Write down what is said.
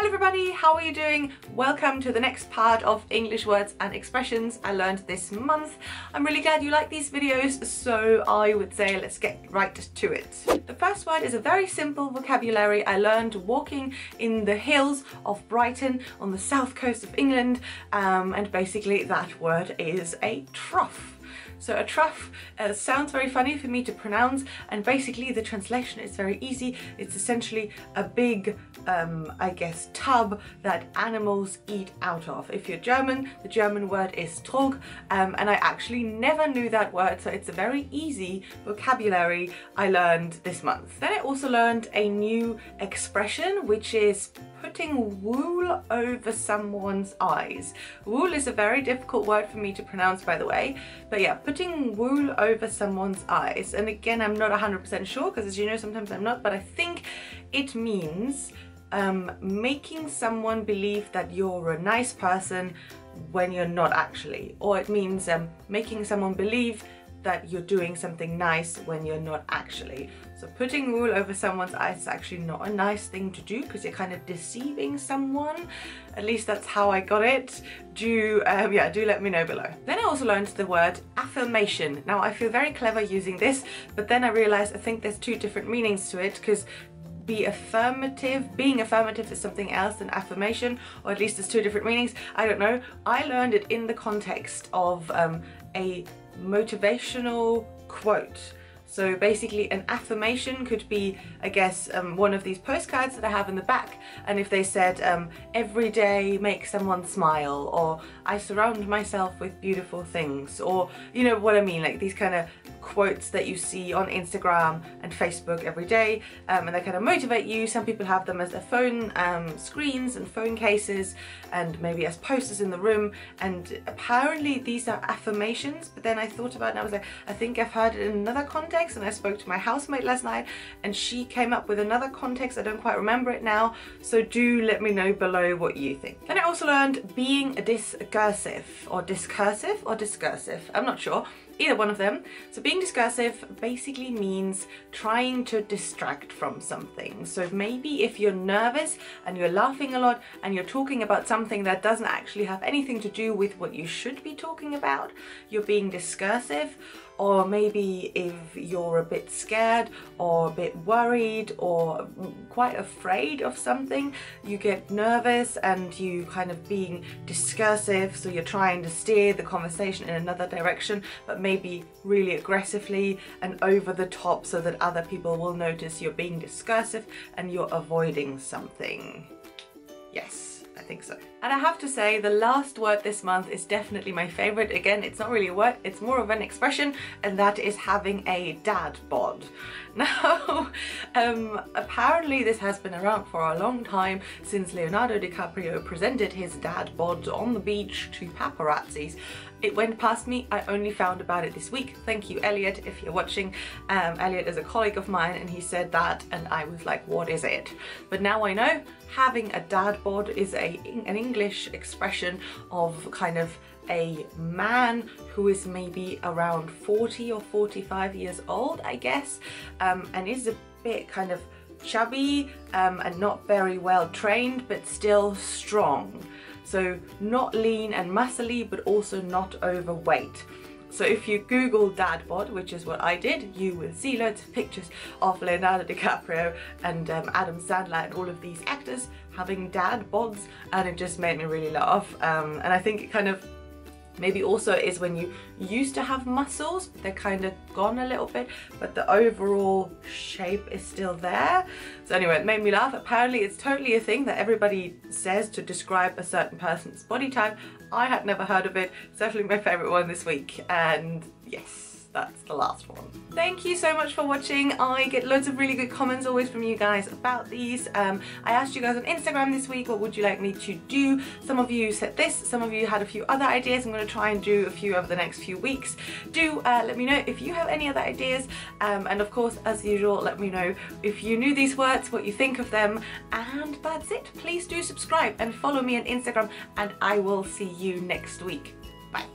Hello everybody, how are you doing? Welcome to the next part of English words and expressions I learned this month. I'm really glad you like these videos, so I would say let's get right to it. The first word is a very simple vocabulary I learned walking in the hills of Brighton on the south coast of England, and basically that word is a trough. So a trough sounds very funny for me to pronounce, and basically the translation is very easy. It's essentially a big, I guess, tub that animals eat out of. If you're German, the German word is Trog, and I actually never knew that word, so it's a very easy vocabulary I learned this month. Then I also learned a new expression, which is putting wool over someone's eyes. Wool is a very difficult word for me to pronounce, by the way, but yeah, putting wool over someone's eyes. And again, I'm not 100% sure, because as you know, sometimes I'm not, but I think it means making someone believe that you're a nice person when you're not actually, or it means making someone believe that you're doing something nice when you're not actually. So putting wool over someone's eyes is actually not a nice thing to do, because you're kind of deceiving someone. At least that's how I got it. Do let me know below. Then I also learned the word affirmation. Now I feel very clever using this, but then I realized I think there's two different meanings to it, because being affirmative is something else than affirmation, or at least there's two different meanings. I don't know. I learned it in the context of a motivational quote. So basically an affirmation could be, I guess, one of these postcards that I have in the back, and if they said every day make someone smile, or I surround myself with beautiful things, or you know what I mean, like these kind of quotes that you see on Instagram and Facebook every day, and they kind of motivate you. Some people have them as their phone screens and phone cases, and maybe as posters in the room, and apparently these are affirmations. But then I thought about it and I was like, I think I've heard it in another context, and I spoke to my housemate last night and she came up with another context. I don't quite remember it now, so do let me know below what you think. Then I also learned being discursive, or discursive, I'm not sure. Either one of them. So being discursive basically means trying to distract from something. So maybe if you're nervous and you're laughing a lot and you're talking about something that doesn't actually have anything to do with what you should be talking about, you're being discursive. Or maybe if you're a bit scared or a bit worried or quite afraid of something, you get nervous and you kind of being discursive, so you're trying to steer the conversation in another direction, but maybe really aggressively and over the top, so that other people will notice you're being discursive and you're avoiding something. Yes, I think so. And I have to say, the last word this month is definitely my favorite. Again, it's not really a word, it's more of an expression, and that is having a dad bod. Now, apparently this has been around for a long time, since Leonardo DiCaprio presented his dad bod on the beach to paparazzis. It went past me, I only found about it this week. Thank you, Elliot, if you're watching. Elliot is a colleague of mine, and he said that, and I was like, what is it? But now I know having a dad bod is an English expression of kind of a man who is maybe around 40 or 45 years old, I guess, and is a bit kind of chubby and not very well trained, but still strong. So not lean and muscly, but also not overweight. So if you Google dad bod, which is what I did, you will see loads of pictures of Leonardo DiCaprio and Adam Sandler and all of these actors having dad bods, and it just made me really laugh. And I think it kind of maybe also is when you used to have muscles, but they're kind of gone a little bit, but the overall shape is still there. So anyway, it made me laugh. Apparently it's totally a thing that everybody says to describe a certain person's body type. I had never heard of it. It's definitely my favorite one this week, and yes, that's the last one. Thank you so much for watching. I get loads of really good comments always from you guys about these. I asked you guys on Instagram this week, what would you like me to do? Some of you said this, some of you had a few other ideas. I'm going to try and do a few over the next few weeks. Do let me know if you have any other ideas, and of course, as usual, let me know if you knew these words, what you think of them, and that's it. Please do subscribe and follow me on Instagram, and I will see you next week. Bye.